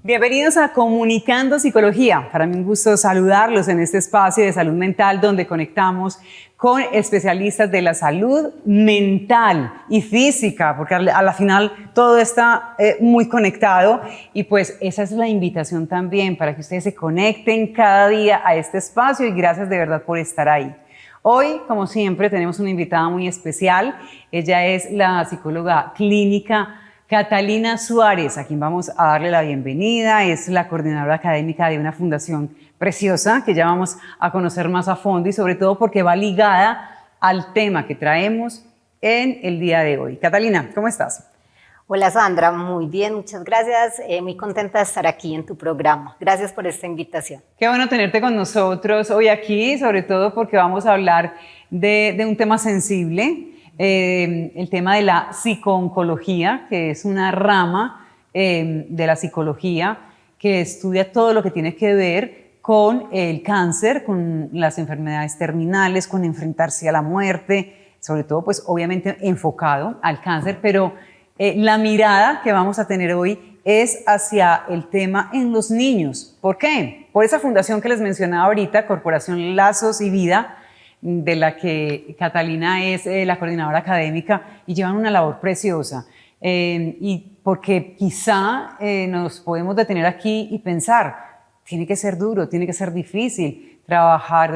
Bienvenidos a Comunicando Psicología. Para mí un gusto saludarlos en este espacio de salud mental donde conectamos con especialistas de la salud mental y física, porque a la final todo está muy conectado y pues esa es la invitación también para que ustedes se conecten cada día a este espacio y gracias de verdad por estar ahí. Hoy, como siempre, tenemos una invitada muy especial. Ella es la psicóloga clínica Catalina Suárez, a quien vamos a darle la bienvenida. Es la coordinadora académica de una fundación preciosa que ya vamos a conocer más a fondo y sobre todo porque va ligada al tema que traemos en el día de hoy. Catalina, ¿cómo estás? Hola Sandra, muy bien, muchas gracias. Muy contenta de estar aquí en tu programa. Gracias por esta invitación. Qué bueno tenerte con nosotros hoy aquí, sobre todo porque vamos a hablar de un tema sensible. El tema de la psicooncología, que es una rama de la psicología que estudia todo lo que tiene que ver con el cáncer, con las enfermedades terminales, con enfrentarse a la muerte, sobre todo pues obviamente enfocado al cáncer, pero la mirada que vamos a tener hoy es hacia el tema en los niños. ¿Por qué? Por esa fundación que les mencionaba ahorita, Corporación Lazos y Vida, de la que Catalina es la coordinadora académica y llevan una labor preciosa. Y porque quizá nos podemos detener aquí y pensar, tiene que ser duro, tiene que ser difícil trabajar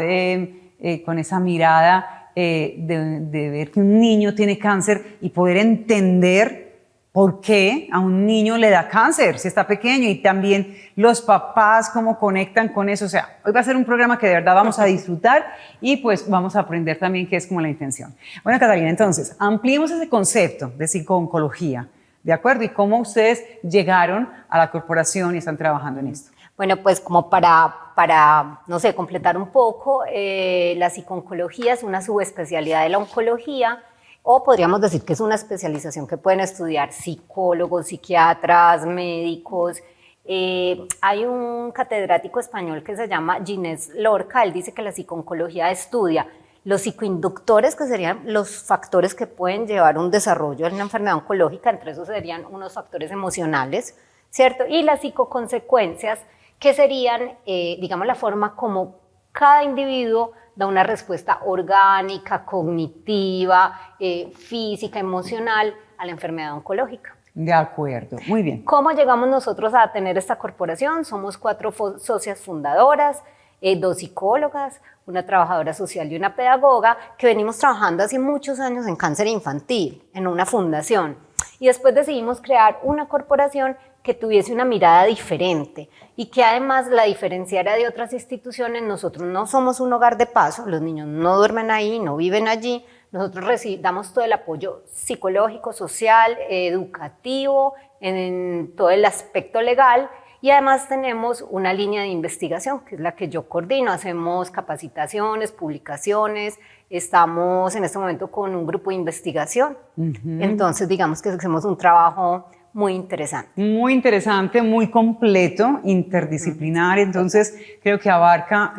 con esa mirada de ver que un niño tiene cáncer y poder entender por qué a un niño le da cáncer si está pequeño y también los papás cómo conectan con eso. O sea, hoy va a ser un programa que de verdad vamos a disfrutar y pues vamos a aprender también qué es como la intención. Bueno, Catalina, entonces, ampliemos ese concepto de psicooncología, ¿de acuerdo? Y cómo ustedes llegaron a la corporación y están trabajando en esto. Bueno, pues como para no sé, completar un poco, la psicooncología es una subespecialidad de la oncología, o podríamos decir que es una especialización que pueden estudiar psicólogos, psiquiatras, médicos. Hay un catedrático español que se llama Ginés Lorca. Él dice que la psicooncología estudia los psicoinductores, que serían los factores que pueden llevar un desarrollo en una enfermedad oncológica, entre esos serían unos factores emocionales, ¿cierto? Y las psicoconsecuencias, que serían, digamos, la forma como cada individuo da una respuesta orgánica, cognitiva, física, emocional a la enfermedad oncológica. De acuerdo, muy bien. ¿Cómo llegamos nosotros a tener esta corporación? Somos 4 socias fundadoras, 2 psicólogas, una trabajadora social y una pedagoga, que venimos trabajando hace muchos años en cáncer infantil, en una fundación. Y después decidimos crear una corporación que tuviese una mirada diferente y que además la diferenciara de otras instituciones. Nosotros no somos un hogar de paso, los niños no duermen ahí, no viven allí. Nosotros damos todo el apoyo psicológico, social, educativo, en todo el aspecto legal, y además tenemos una línea de investigación que es la que yo coordino. Hacemos capacitaciones, publicaciones, estamos en este momento con un grupo de investigación. Entonces digamos que hacemos un trabajo muy interesante. Muy interesante, muy completo, interdisciplinar, entonces creo que abarca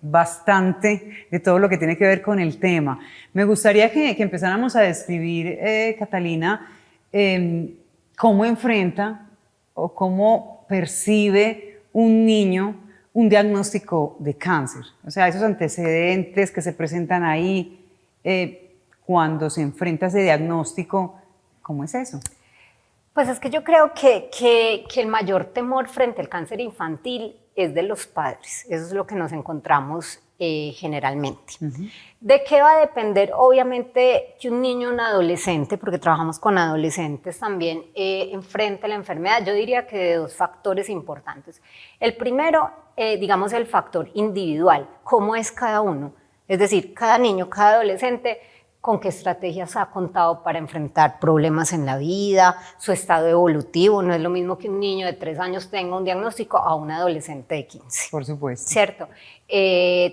bastante de todo lo que tiene que ver con el tema. Me gustaría que empezáramos a describir, Catalina, cómo enfrenta o cómo percibe un niño un diagnóstico de cáncer. O sea, esos antecedentes que se presentan ahí cuando se enfrenta a ese diagnóstico, ¿cómo es eso? Pues es que yo creo que el mayor temor frente al cáncer infantil es de los padres. Eso es lo que nos encontramos generalmente. ¿De qué va a depender? Obviamente que un niño o un adolescente, porque trabajamos con adolescentes también, enfrente la enfermedad. Yo diría que de 2 factores importantes. El primero, digamos, el factor individual. ¿Cómo es cada uno? Es decir, cada niño, cada adolescente, con qué estrategias ha contado para enfrentar problemas en la vida, su estado evolutivo. No es lo mismo que un niño de 3 años tenga un diagnóstico a un adolescente de 15. Por supuesto. ¿Cierto?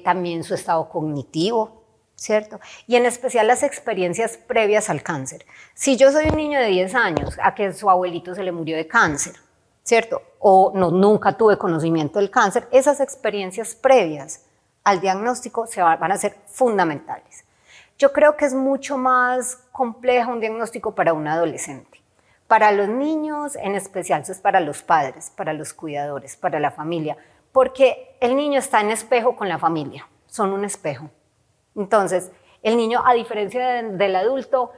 También su estado cognitivo, ¿cierto? Y en especial las experiencias previas al cáncer. Si yo soy un niño de 10 años a que su abuelito se le murió de cáncer, ¿cierto? O no, nunca tuve conocimiento del cáncer, esas experiencias previas al diagnóstico van a ser fundamentales. Yo creo que es mucho más complejo un diagnóstico para un adolescente, Para los niños, en especial, eso es para los padres, para los cuidadores, para la familia, porque el niño está en espejo con la familia, son un espejo. Entonces, el niño, a diferencia del adulto,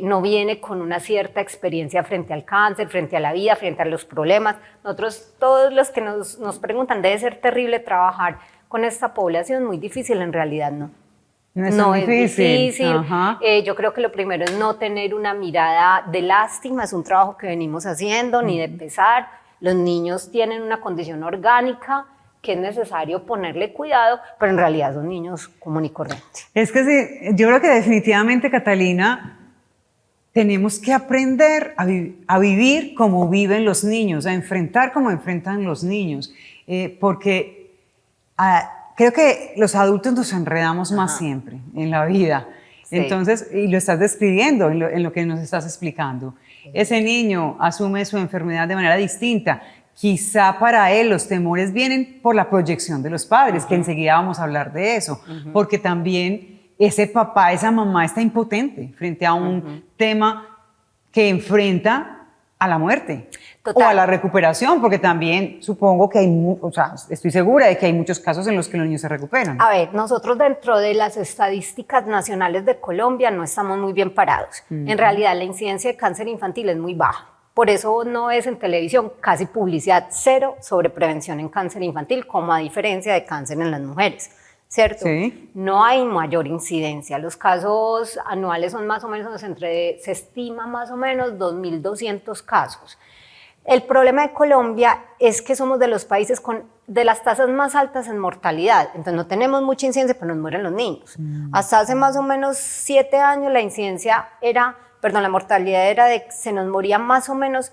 no viene con una cierta experiencia frente al cáncer, frente a la vida, frente a los problemas. Nosotros, todos los que nos preguntan, debe ser terrible trabajar con esta población, muy difícil, en realidad no. No es difícil. Yo creo que lo primero es no tener una mirada de lástima, es un trabajo que venimos haciendo, ni de pesar. Los niños tienen una condición orgánica que es necesario ponerle cuidado, pero en realidad son niños común y corriente. Es que sí, yo creo que definitivamente, Catalina, tenemos que aprender a vivir como viven los niños, a enfrentar como enfrentan los niños, porque creo que los adultos nos enredamos más siempre en la vida. Sí. Entonces, y lo estás describiendo en lo que nos estás explicando. Sí. Ese niño asume su enfermedad de manera distinta. Quizá para él los temores vienen por la proyección de los padres, que enseguida vamos a hablar de eso, porque también ese papá, esa mamá está impotente frente a un tema que enfrenta a la muerte. Total. O a la recuperación, porque también supongo que estoy segura de que hay muchos casos en los que los niños se recuperan. A ver, nosotros dentro de las estadísticas nacionales de Colombia no estamos muy bien parados. En realidad la incidencia de cáncer infantil es muy baja. Por eso no es en televisión casi publicidad cero sobre prevención en cáncer infantil, como a diferencia de cáncer en las mujeres, ¿cierto? Sí. No hay mayor incidencia. Los casos anuales son más o menos se estima más o menos 2.200 casos. El problema de Colombia es que somos de los países de las tasas más altas en mortalidad. Entonces no tenemos mucha incidencia, pero nos mueren los niños. Hasta hace más o menos 7 años la mortalidad era se nos moría más o menos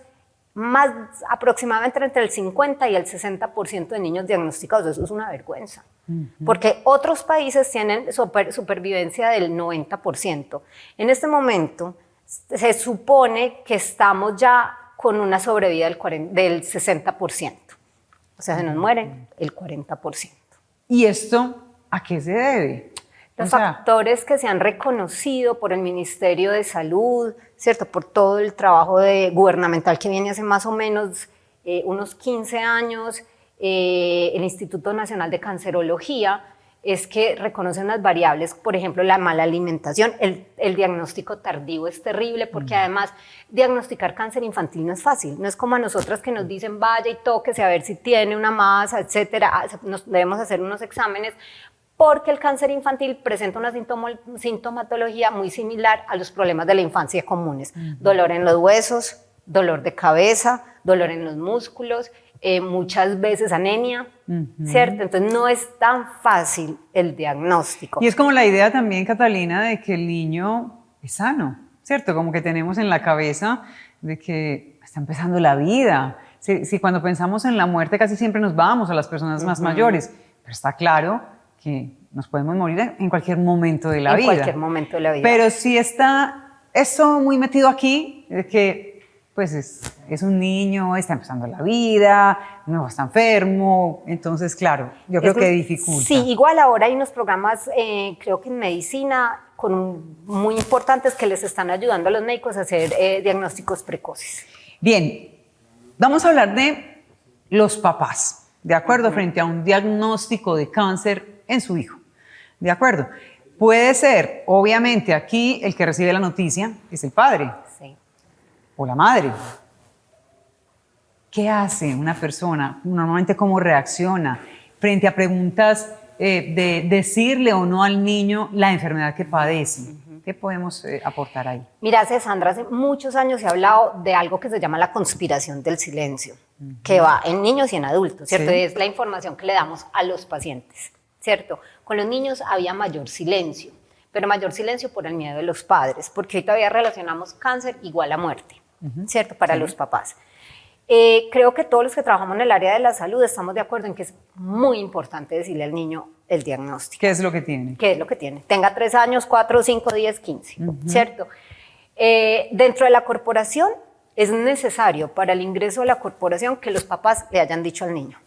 aproximadamente entre el 50 y el 60% de niños diagnosticados. Eso es una vergüenza, porque otros países tienen supervivencia del 90%. En este momento se supone que estamos ya con una sobrevida del 60%. O sea, se nos mueren el 40%. ¿Y esto a qué se debe? Los factores que se han reconocido por el Ministerio de Salud, ¿cierto? Por todo el trabajo gubernamental que viene hace más o menos unos 15 años, el Instituto Nacional de Cancerología, es que reconocen las variables, por ejemplo, la mala alimentación, el diagnóstico tardío es terrible, porque además diagnosticar cáncer infantil no es fácil, no es como a nosotras que nos dicen vaya y tóquese a ver si tiene una masa, etcétera, debemos hacer unos exámenes, porque el cáncer infantil presenta una sintomatología muy similar a los problemas de la infancia comunes, dolor en los huesos, dolor de cabeza, dolor en los músculos, muchas veces anemia, ¿cierto? Entonces no es tan fácil el diagnóstico. Y es como la idea también, Catalina, de que el niño es sano, ¿cierto? Como que tenemos en la cabeza de que está empezando la vida. Sí, cuando pensamos en la muerte casi siempre nos vamos a las personas más mayores, pero está claro que nos podemos morir en cualquier momento de la vida. En cualquier momento de la vida. Pero sí está eso muy metido aquí, de que pues es un niño, está empezando la vida, no está enfermo, entonces claro, yo creo que dificulta. Sí, igual ahora hay unos programas, creo que en medicina, muy importantes que les están ayudando a los médicos a hacer diagnósticos precoces. Bien, vamos a hablar de los papás, ¿de acuerdo? Frente a un diagnóstico de cáncer en su hijo, ¿de acuerdo? Puede ser, obviamente, aquí el que recibe la noticia es el padre. Sí. O la madre. ¿Qué hace una persona? Normalmente, ¿cómo reacciona frente a preguntas de decirle o no al niño la enfermedad que padece? ¿Qué podemos aportar ahí? Mira, Sandra, hace muchos años se ha hablado de algo que se llama la conspiración del silencio, que va en niños y en adultos, ¿cierto? Sí. Es la información que le damos a los pacientes, ¿cierto? Con los niños había mayor silencio, pero mayor silencio por el miedo de los padres, porque hoy todavía relacionamos cáncer igual a muerte, ¿cierto? Para los papás. Creo que todos los que trabajamos en el área de la salud estamos de acuerdo en que es muy importante decirle al niño el diagnóstico. ¿Qué es lo que tiene? ¿Qué es lo que tiene? Tenga 3 años, 4, 5, 10, 15, ¿cierto? Dentro de la corporación es necesario para el ingreso a la corporación que los papás le hayan dicho al niño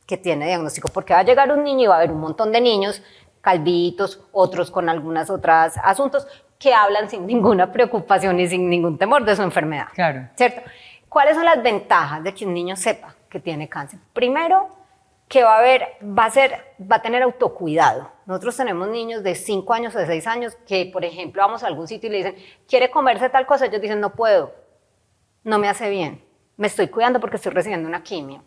que tiene diagnóstico, porque va a llegar un niño y va a haber un montón de niños calvitos, otros con algunas otras asuntos, que hablan sin ninguna preocupación y sin ningún temor de su enfermedad. Claro. ¿Cierto? ¿Cuáles son las ventajas de que un niño sepa que tiene cáncer? Primero, que va a tener autocuidado. Nosotros tenemos niños de 5 años o de 6 años que, por ejemplo, vamos a algún sitio y le dicen, ¿quiere comerse tal cosa? Ellos dicen, no puedo, no me hace bien, me estoy cuidando porque estoy recibiendo una quimio.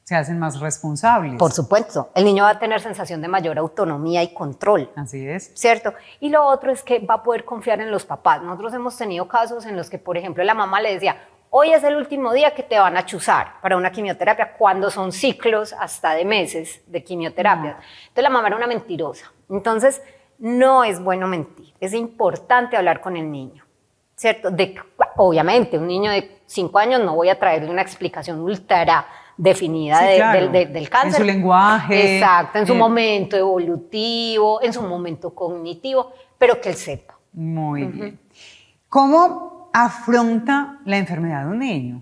Se hacen más responsables. Por supuesto, el niño va a tener sensación de mayor autonomía y control. Así es. ¿Cierto? Y lo otro es que va a poder confiar en los papás. Nosotros hemos tenido casos en los que, por ejemplo, la mamá le decía, hoy es el último día que te van a chuzar para una quimioterapia, cuando son ciclos hasta de meses de quimioterapia. Entonces la mamá era una mentirosa. Entonces no es bueno mentir, es importante hablar con el niño, ¿cierto? Obviamente, un niño de 5 años no voy a traerle una explicación ultra definida Sí, claro. del cáncer. En su lenguaje. Exacto, en su momento evolutivo, en su momento cognitivo, pero que él sepa. Muy bien. ¿Cómo afronta la enfermedad de un niño?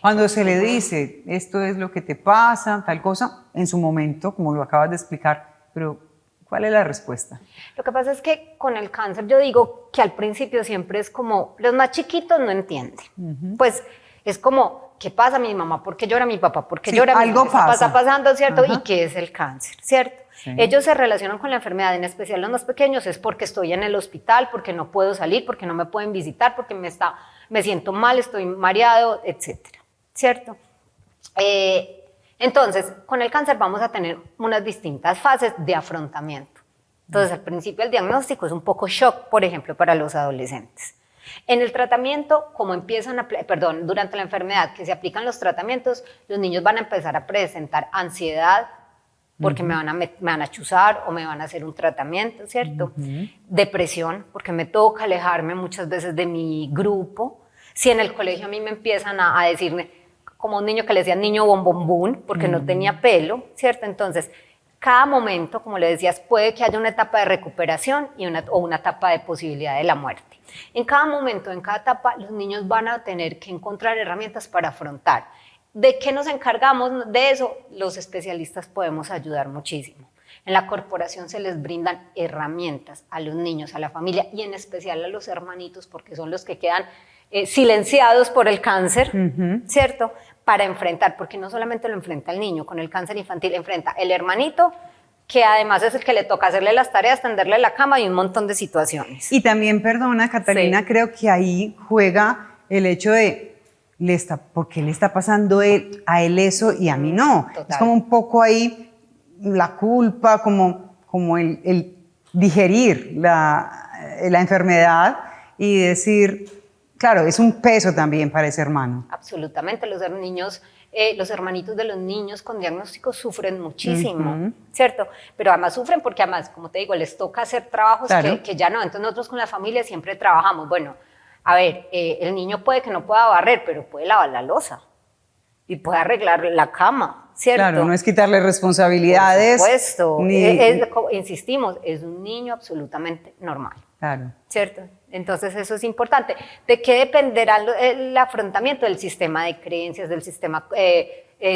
Cuando se le dice, esto es lo que te pasa, tal cosa, en su momento, como lo acabas de explicar, pero ¿cuál es la respuesta? Lo que pasa es que con el cáncer yo digo que al principio siempre es como, los más chiquitos no entienden. Pues es como, ¿qué pasa mi mamá? ¿Por qué llora mi papá? ¿Por qué Sí, llora mi algo mamá? pasa. Está pasando, ¿cierto? Ajá. ¿Y qué es el cáncer? ¿Cierto? Sí. Ellos se relacionan con la enfermedad, en especial los más pequeños, es porque estoy en el hospital, porque no puedo salir, porque no me pueden visitar, porque me siento mal, estoy mareado, etcétera, ¿cierto? Entonces, con el cáncer vamos a tener unas distintas fases de afrontamiento. Entonces, al principio el diagnóstico es un poco shock, por ejemplo, para los adolescentes. En el tratamiento, durante la enfermedad que se aplican los tratamientos, los niños van a empezar a presentar ansiedad, porque me van a chuzar o me van a hacer un tratamiento, ¿cierto? Depresión, porque me toca alejarme muchas veces de mi grupo. Si en el colegio a mí me empiezan a decirme, como un niño que le decían niño bombombún, porque no tenía pelo, ¿cierto? Entonces, cada momento, como le decías, puede que haya una etapa de recuperación o una etapa de posibilidad de la muerte. En cada momento, en cada etapa, los niños van a tener que encontrar herramientas para afrontar. ¿De qué nos encargamos de eso? Los especialistas podemos ayudar muchísimo. En la corporación se les brindan herramientas a los niños, a la familia y en especial a los hermanitos, porque son los que quedan silenciados por el cáncer, ¿cierto? Para enfrentar, porque no solamente lo enfrenta el niño con el cáncer infantil, enfrenta el hermanito, que además es el que le toca hacerle las tareas, tenderle la cama y un montón de situaciones. Y también, perdona, Catalina, Sí. creo que ahí juega el hecho de, ¿por qué le está pasando a él eso y a mí no? Total. Es como un poco ahí la culpa, como el digerir la enfermedad y decir, claro, es un peso también para ese hermano. Absolutamente, los hermanitos de los niños con diagnósticos sufren muchísimo, ¿cierto? Pero además sufren porque además, como te digo, les toca hacer trabajos Claro. que ya no. Entonces nosotros con la familia siempre trabajamos. Bueno, a ver, el niño puede que no pueda barrer, pero puede lavar la loza y puede arreglar la cama, ¿cierto? Claro, no es quitarle responsabilidades. Por supuesto, ni- insistimos, es un niño absolutamente normal. Claro. ¿Cierto? Entonces eso es importante. ¿De qué dependerá el afrontamiento del sistema de creencias, del sistema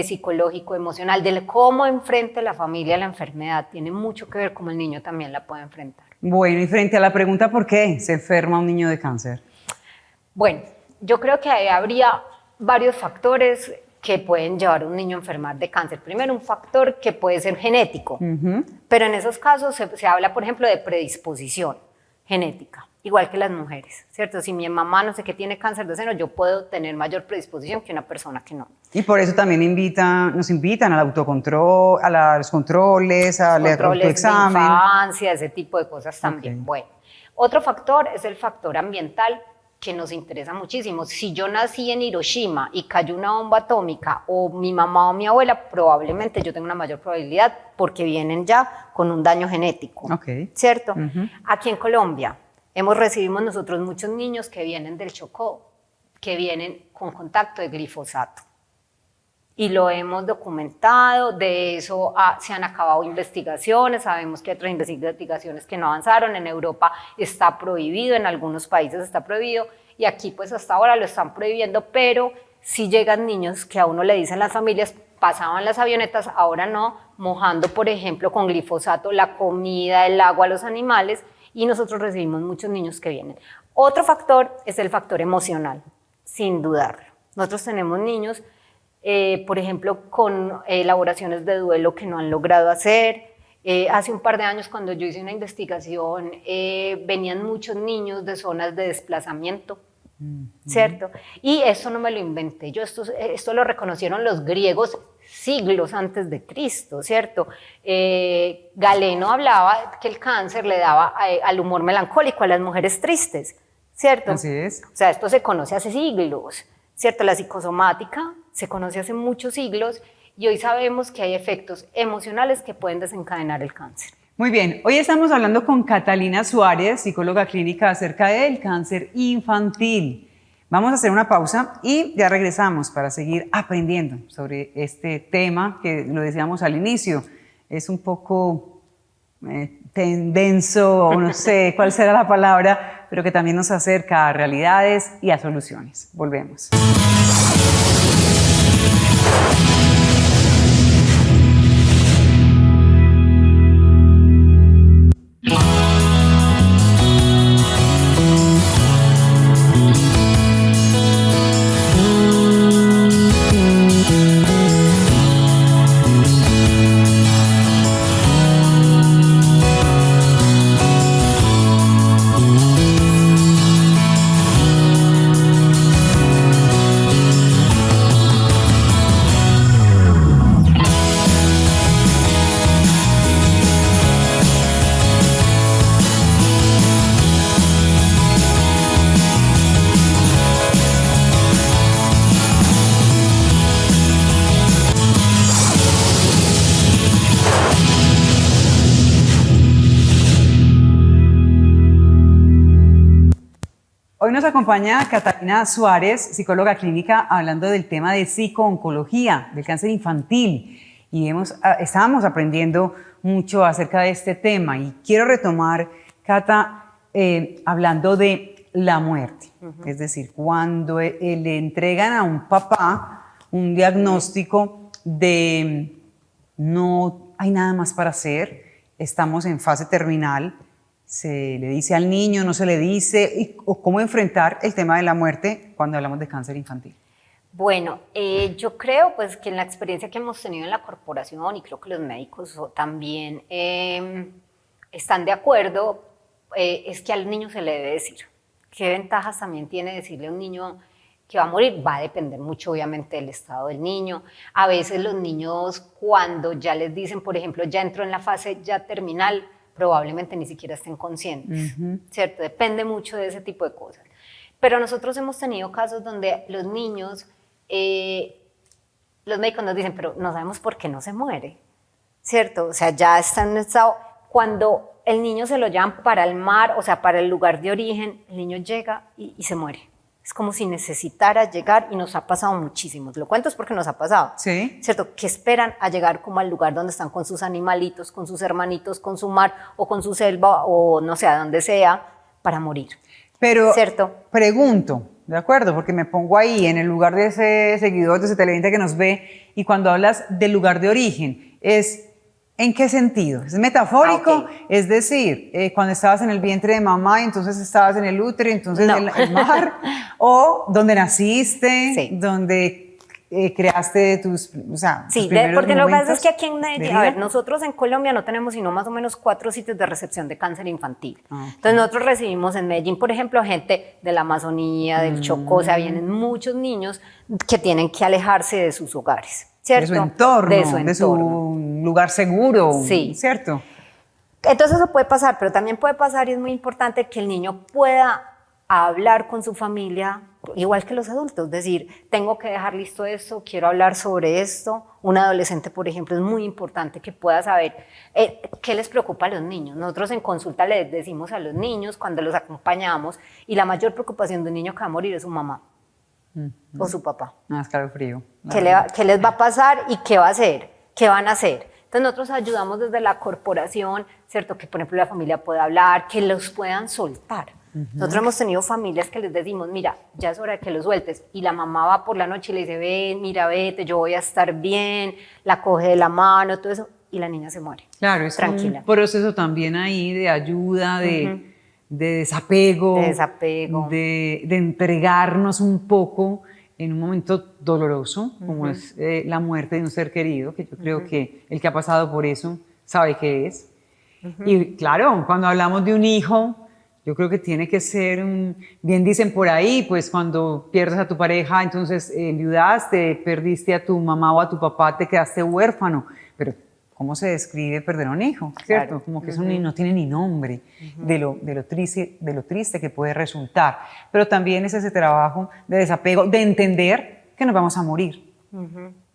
psicológico, emocional, de cómo enfrente la familia la enfermedad? Tiene mucho que ver cómo el niño también la puede enfrentar. Bueno, y frente a la pregunta ¿por qué se enferma un niño de cáncer? Bueno, yo creo que ahí habría varios factores que pueden llevar a un niño a enfermar de cáncer. Primero, un factor que puede ser genético, pero en esos casos se habla, por ejemplo, de predisposición genética, igual que las mujeres, ¿cierto? Si mi mamá no sé qué tiene cáncer de seno, yo puedo tener mayor predisposición que una persona que no. Y por eso también nos invitan al autocontrol, a los controles, al Controles de autoexamen. infancia, ese tipo de cosas también. Ok. Bueno, otro factor es el factor ambiental que nos interesa muchísimo. Si yo nací en Hiroshima y cayó una bomba atómica o mi mamá o mi abuela, probablemente yo tengo una mayor probabilidad porque vienen ya con un daño genético, Ok. ¿cierto? Aquí en Colombia recibimos nosotros muchos niños que vienen del Chocó, que vienen con contacto de glifosato. Y lo hemos documentado, de eso se han acabado investigaciones, sabemos que hay otras investigaciones que no avanzaron, en Europa está prohibido, en algunos países está prohibido, y aquí pues hasta ahora lo están prohibiendo, pero sí llegan niños que a uno le dicen las familias, pasaban las avionetas, ahora no, mojando por ejemplo con glifosato la comida, el agua a los animales, y nosotros recibimos muchos niños que vienen. Otro factor es el factor emocional, sin dudarlo. Nosotros tenemos niños, por ejemplo, con elaboraciones de duelo que no han logrado hacer. Hace un par de años, cuando yo hice una investigación, venían muchos niños de zonas de desplazamiento, ¿cierto? Y eso no me lo inventé yo, esto lo reconocieron los griegos siglos antes de Cristo, ¿cierto? Galeno hablaba que el cáncer le daba al humor melancólico a las mujeres tristes, ¿cierto? Así es. O sea, esto se conoce hace siglos, ¿cierto? La psicosomática se conoce hace muchos siglos y hoy sabemos que hay efectos emocionales que pueden desencadenar el cáncer. Muy bien, hoy estamos hablando con Catalina Suárez, psicóloga clínica, acerca del cáncer infantil. Vamos a hacer una pausa y ya regresamos para seguir aprendiendo sobre este tema que lo decíamos al inicio. Es un poco denso, o no sé cuál será la palabra, pero que también nos acerca a realidades y a soluciones. Volvemos. Hoy nos acompaña Catalina Suárez, psicóloga clínica, hablando del tema de psicooncología, del cáncer infantil. Y estábamos aprendiendo mucho acerca de este tema. Y quiero retomar, Cata, hablando de la muerte. Es decir, cuando le entregan a un papá un diagnóstico de no hay nada más para hacer, estamos en fase terminal, se le dice al niño, no se le dice, o cómo enfrentar el tema de la muerte cuando hablamos de cáncer infantil. Bueno, yo creo pues que en la experiencia que hemos tenido en la corporación, y creo que los médicos también están de acuerdo, es que al niño se le debe decir. ¿Qué ventajas también tiene decirle a un niño que va a morir? Va a depender mucho obviamente del estado del niño. A veces los niños, cuando ya les dicen, por ejemplo, ya entró en la fase ya terminal, probablemente ni siquiera estén conscientes, ¿cierto? Depende mucho de ese tipo de cosas. Pero nosotros hemos tenido casos donde los niños, los médicos nos dicen, pero no sabemos por qué no se muere, ¿cierto? O sea, ya está en un estado, cuando el niño se lo llevan para el mar, o sea, para el lugar de origen, el niño llega y se muere. Es como si necesitara llegar y nos ha pasado muchísimo. Lo cuento es porque nos ha pasado. Sí. ¿Cierto? Que esperan a llegar como al lugar donde están con sus animalitos, con sus hermanitos, con su mar o con su selva o no sé, a donde sea, para morir. Pero ¿cierto? Pregunto, ¿de acuerdo? Porque me pongo ahí en el lugar de ese seguidor, de ese televidente que nos ve, y cuando hablas del lugar de origen, ¿en qué sentido? ¿Es metafórico? Okay. Es decir, cuando estabas en el vientre de mamá, entonces estabas en el útero, entonces no. el mar, o donde naciste, sí. donde creaste tus, o sea, sí, tus primeros porque lo que pasa momentos es que aquí a ver, nosotros en Colombia no tenemos sino más o menos 4 sitios de recepción de cáncer infantil. Okay. Entonces nosotros recibimos en Medellín, por ejemplo, gente de la Amazonía, del Chocó, o sea, vienen muchos niños que tienen que alejarse de sus hogares, ¿cierto? De su entorno, de su lugar seguro, sí. ¿cierto? Entonces eso puede pasar, pero también puede pasar, y es muy importante, que el niño pueda hablar con su familia, igual que los adultos, decir, tengo que dejar listo esto, quiero hablar sobre esto. Un adolescente, por ejemplo, es muy importante que pueda saber qué les preocupa a los niños. Nosotros en consulta les decimos a los niños cuando los acompañamos, y la mayor preocupación de un niño que va a morir es su mamá o su papá. Escalofrío. ¿Qué les va a pasar y qué va a hacer? ¿Qué van a hacer? Entonces nosotros ayudamos desde la corporación, ¿cierto? Que por ejemplo la familia pueda hablar, que los puedan soltar. Nosotros hemos tenido familias que les decimos, mira, ya es hora de que lo sueltes, y la mamá va por la noche y le dice, ven, mira, vete, yo voy a estar bien, la coge de la mano, todo eso, y la niña se muere. Claro, es tranquila. un proceso también ahí de ayuda, de desapego, de entregarnos un poco en un momento doloroso, como es la muerte de un ser querido, que yo creo que el que ha pasado por eso sabe qué es. Y claro, cuando hablamos de un hijo, yo creo que tiene que ser bien dicen por ahí, pues cuando pierdes a tu pareja, entonces enviudaste, perdiste a tu mamá o a tu papá, te quedaste huérfano. Pero ¿cómo se describe perder a un hijo? ¿Cierto? Claro. Como que eso no tiene ni nombre de lo triste que puede resultar. Pero también es ese trabajo de desapego, de entender que nos vamos a morir.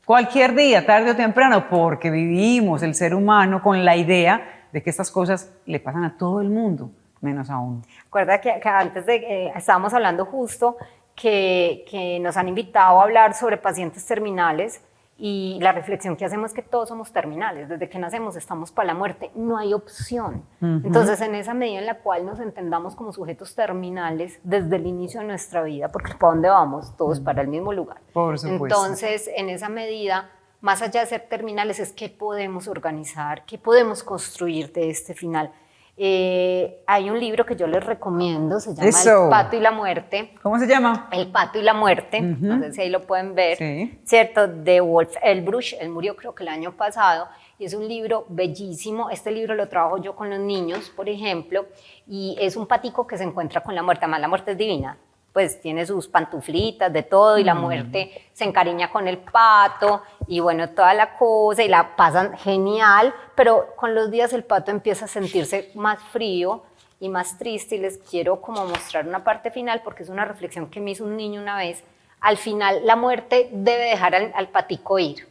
Cualquier día, tarde o temprano, porque vivimos el ser humano con la idea de que estas cosas le pasan a todo el mundo, menos a uno. Recuerda que antes estábamos hablando justo que nos han invitado a hablar sobre pacientes terminales y la reflexión que hacemos es que todos somos terminales, desde que nacemos estamos para la muerte, no hay opción. Entonces, en esa medida en la cual nos entendamos como sujetos terminales desde el inicio de nuestra vida, porque ¿para dónde vamos? Todos para el mismo lugar. Por supuesto. Entonces, en esa medida, más allá de ser terminales, es qué podemos organizar, qué podemos construir de este final. Hay un libro que yo les recomiendo, se llama El Pato y la Muerte. ¿Cómo se llama? El Pato y la Muerte, no sé si ahí lo pueden ver, sí. ¿Cierto? De Wolf Elbruch, él murió creo que el año pasado, y es un libro bellísimo. Este libro lo trabajo yo con los niños, por ejemplo, y es un patico que se encuentra con la muerte, además la muerte es divina, pues tiene sus pantuflitas, de todo, y la muerte se encariña con el pato, y bueno, toda la cosa, y la pasan genial, pero con los días el pato empieza a sentirse más frío y más triste, y les quiero como mostrar una parte final, porque es una reflexión que me hizo un niño una vez. Al final, la muerte debe dejar al patico ir,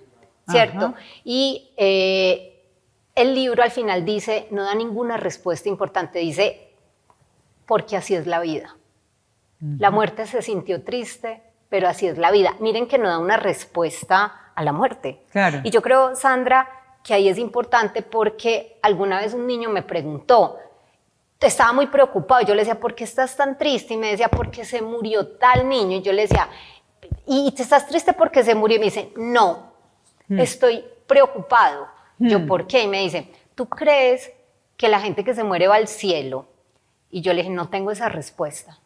¿cierto? Ajá. Y el libro al final dice, no da ninguna respuesta importante, dice, porque así es la vida. La muerte se sintió triste, pero así es la vida. Miren que no da una respuesta a la muerte. Claro. Y yo creo, Sandra, que ahí es importante porque alguna vez un niño me preguntó, estaba muy preocupado, yo le decía, ¿por qué estás tan triste? Y me decía, porque se murió tal niño. Y yo le decía, ¿y te estás triste porque se murió? Y me dice, no, estoy preocupado. Yo, ¿por qué? Y me dice, ¿tú crees que la gente que se muere va al cielo? Y yo le dije, no tengo esa respuesta.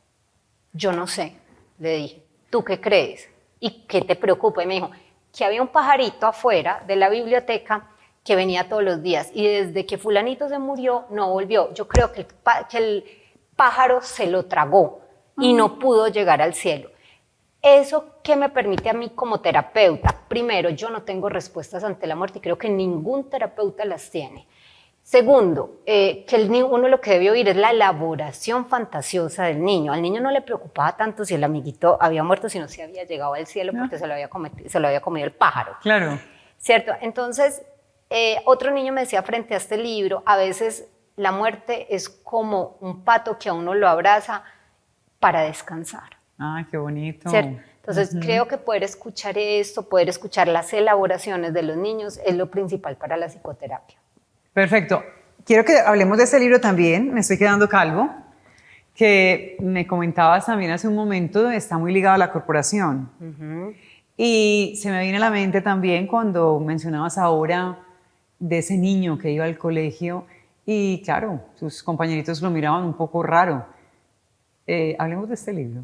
Yo no sé, le dije, ¿tú qué crees? ¿Y qué te preocupa? Y me dijo, que había un pajarito afuera de la biblioteca que venía todos los días y desde que fulanito se murió no volvió. Yo creo que el pájaro se lo tragó y no pudo llegar al cielo. ¿Eso qué me permite a mí como terapeuta? Primero, yo no tengo respuestas ante la muerte y creo que ningún terapeuta las tiene. Segundo, que uno lo que debe oír es la elaboración fantasiosa del niño. Al niño no le preocupaba tanto si el amiguito había muerto, sino si había llegado al cielo porque se lo había comido el pájaro. Claro. ¿Cierto? Entonces, otro niño me decía frente a este libro, a veces la muerte es como un pato que a uno lo abraza para descansar. Ah, qué bonito. ¿Cierto? Entonces, creo que poder escuchar esto, poder escuchar las elaboraciones de los niños es lo principal para la psicoterapia. Perfecto. Quiero que hablemos de este libro también, Me estoy quedando calvo, que me comentabas también hace un momento, está muy ligado a la corporación. Y se me viene a la mente también cuando mencionabas ahora de ese niño que iba al colegio y claro, sus compañeritos lo miraban un poco raro. Hablemos de este libro.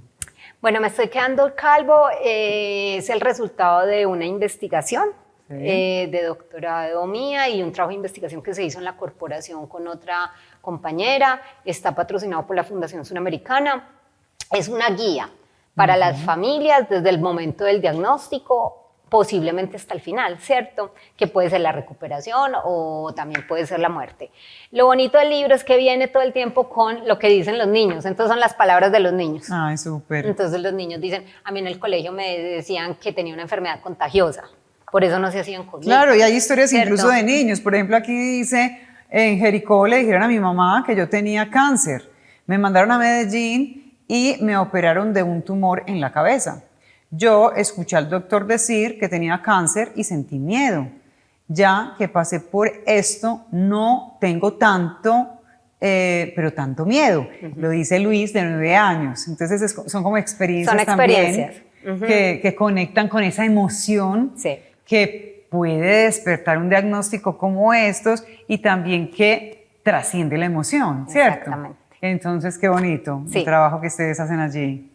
Bueno, Me estoy quedando calvo es el resultado de una investigación. Sí. De doctorado mía y un trabajo de investigación que se hizo en la corporación con otra compañera, está patrocinado por la Fundación Sudamericana, es una guía para las familias desde el momento del diagnóstico, posiblemente hasta el final, ¿cierto? Que puede ser la recuperación o también puede ser la muerte. Lo bonito del libro es que viene todo el tiempo con lo que dicen los niños, entonces son las palabras de los niños. Ay, súper. Entonces los niños dicen, a mí en el colegio me decían que tenía una enfermedad contagiosa. Por eso no se hacían conmigo. Claro, y hay historias, ¿cierto?, incluso de ¿cierto? Niños. Por ejemplo, aquí dice, en Jericó le dijeron a mi mamá que yo tenía cáncer. Me mandaron a Medellín y me operaron de un tumor en la cabeza. Yo escuché al doctor decir que tenía cáncer y sentí miedo. Ya que pasé por esto, no tengo tanto, pero tanto miedo. Lo dice Luis, de 9 años. Entonces son como experiencias, son experiencias también que conectan con esa emoción. Sí. Que puede despertar un diagnóstico como estos y también que trasciende la emoción, ¿cierto? Exactamente. Entonces, qué bonito Sí. el trabajo que ustedes hacen allí.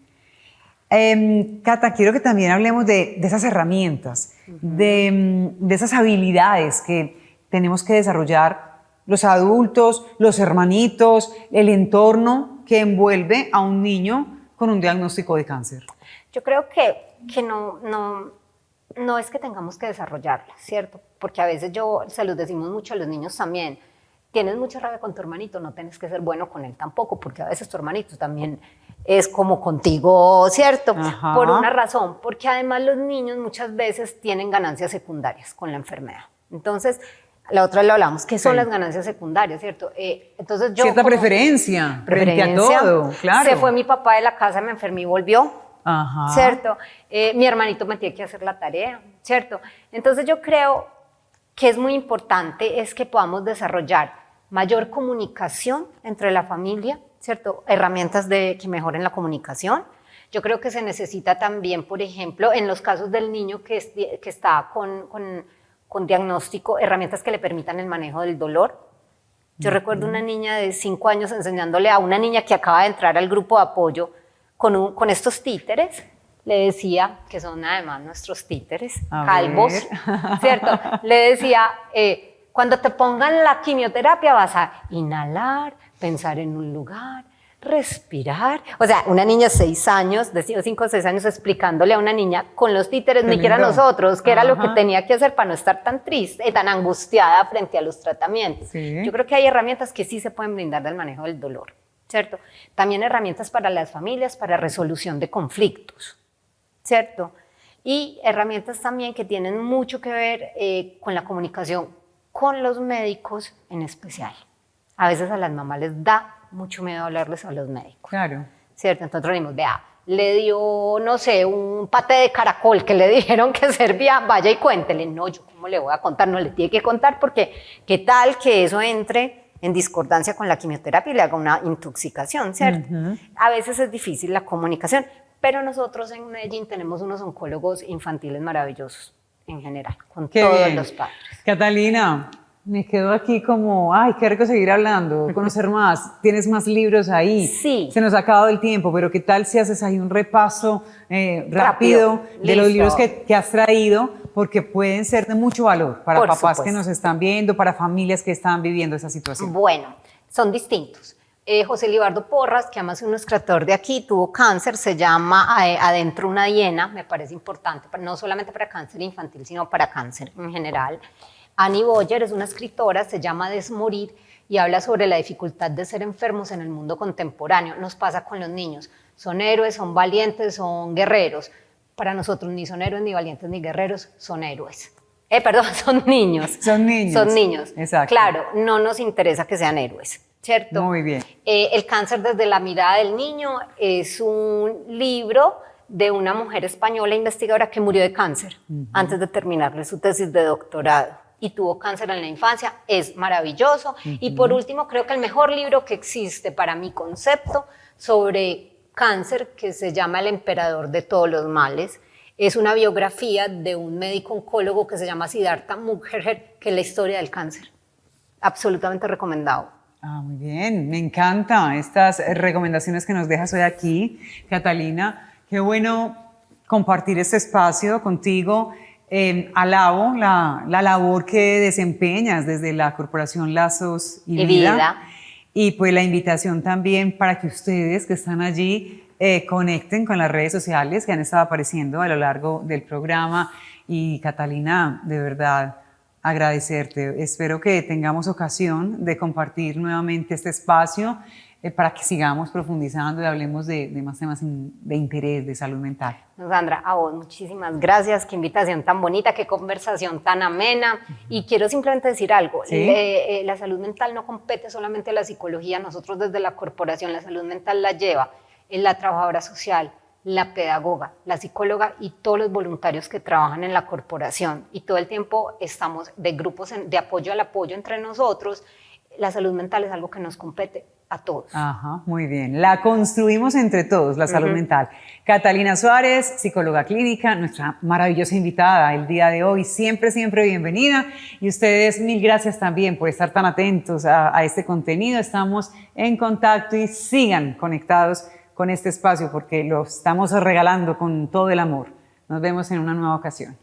Cata, quiero que también hablemos de esas herramientas, de esas habilidades que tenemos que desarrollar los adultos, los hermanitos, el entorno que envuelve a un niño con un diagnóstico de cáncer. Yo creo que no es que tengamos que desarrollarlas, ¿cierto? Porque a veces se los decimos mucho a los niños también. Tienes mucha rabia con tu hermanito, no tienes que ser bueno con él tampoco, porque a veces tu hermanito también es como contigo, ¿cierto? Ajá. Por una razón, porque además los niños muchas veces tienen ganancias secundarias con la enfermedad. Entonces, la otra lo hablamos, ¿qué son Sí. las ganancias secundarias, cierto? Entonces yo Cierta como preferencia frente a todo, claro. Se fue mi papá de la casa, me enfermé y volvió. Ajá. ¿Cierto? Mi hermanito me tiene que hacer la tarea, ¿cierto? Entonces yo creo que es muy importante es que podamos desarrollar mayor comunicación entre la familia, ¿cierto? Herramientas que mejoren la comunicación. Yo creo que se necesita también, por ejemplo, en los casos del niño que está con diagnóstico, herramientas que le permitan el manejo del dolor. Yo recuerdo una niña de 5 años enseñándole a una niña que acaba de entrar al grupo de apoyo con estos títeres, le decía, que son además nuestros títeres, A calvos, ver. ¿cierto? Le decía, cuando te pongan la quimioterapia vas a inhalar, pensar en un lugar, respirar. O sea, una niña de 6 años, de 5 o 6 años, explicándole a una niña con los títeres, ni que era nosotros, que era lo que tenía que hacer para no estar tan triste, tan angustiada frente a los tratamientos. Sí. Yo creo que hay herramientas que sí se pueden brindar del manejo del dolor, ¿cierto? También herramientas para las familias, para resolución de conflictos, ¿cierto? Y herramientas también que tienen mucho que ver con la comunicación con los médicos en especial. A veces a las mamás les da mucho miedo hablarles a los médicos. Claro. ¿Cierto? Entonces decimos, vea, le dio, no sé, un paté de caracol que le dijeron que servía, vaya y cuéntele. No, yo cómo le voy a contar, no le tiene que contar porque qué tal que eso entre en discordancia con la quimioterapia y le haga una intoxicación, ¿cierto? A veces es difícil la comunicación, pero nosotros en Medellín tenemos unos oncólogos infantiles maravillosos en general, con Qué todos bien. los padres. Catalina, me quedo aquí como, ay, qué rico seguir hablando, conocer más. Tienes más libros ahí. Sí. Se nos ha acabado el tiempo, pero ¿qué tal si haces ahí un repaso rápido de los Listo. libros que has traído? Porque pueden ser de mucho valor para Por papás que supuesto. nos están viendo, para familias que están viviendo esa situación. Bueno, son distintos. José Libardo Porras, que además es un escritor de aquí, tuvo cáncer, se llama Adentro una hiena, me parece importante, no solamente para cáncer infantil, sino para cáncer en general. Annie Boyer es una escritora, se llama Desmorir, y habla sobre la dificultad de ser enfermos en el mundo contemporáneo. Nos pasa con los niños, son héroes, son valientes, son guerreros. Para nosotros ni son héroes, ni valientes, ni guerreros, son héroes. Perdón, son niños. Son niños. Son niños. Exacto. Claro, no nos interesa que sean héroes, ¿cierto? Muy bien. El cáncer desde la mirada del niño es un libro de una mujer española investigadora que murió de cáncer antes de terminarle su tesis de doctorado y tuvo cáncer en la infancia, es maravilloso. Y por último, creo que el mejor libro que existe para mi concepto sobre cáncer, que se llama El emperador de todos los males, es una biografía de un médico oncólogo que se llama Siddhartha Mukherjee, que es la historia del cáncer. Absolutamente recomendado. Ah, muy bien, me encanta estas recomendaciones que nos dejas hoy aquí, Catalina. Qué bueno compartir este espacio contigo. Alabo la labor que desempeñas desde la Corporación Lazos y Vida. Y pues la invitación también para que ustedes que están allí conecten con las redes sociales que han estado apareciendo a lo largo del programa. Y Catalina, de verdad, agradecerte. Espero que tengamos ocasión de compartir nuevamente este espacio para que sigamos profundizando y hablemos de más temas de interés, de salud mental. Sandra, a vos muchísimas gracias, qué invitación tan bonita, qué conversación tan amena. Y quiero simplemente decir algo, ¿Sí? La salud mental no compete solamente a la psicología, nosotros desde la corporación la salud mental la lleva en la trabajadora social, la pedagoga, la psicóloga y todos los voluntarios que trabajan en la corporación. Y todo el tiempo estamos de grupos de apoyo al apoyo entre nosotros. La salud mental es algo que nos compete a todos. Ajá, muy bien. La construimos entre todos, la salud mental. Catalina Suárez, psicóloga clínica, nuestra maravillosa invitada el día de hoy. Siempre, siempre bienvenida. Y ustedes, mil gracias también por estar tan atentos a este contenido. Estamos en contacto y sigan conectados con este espacio porque lo estamos regalando con todo el amor. Nos vemos en una nueva ocasión.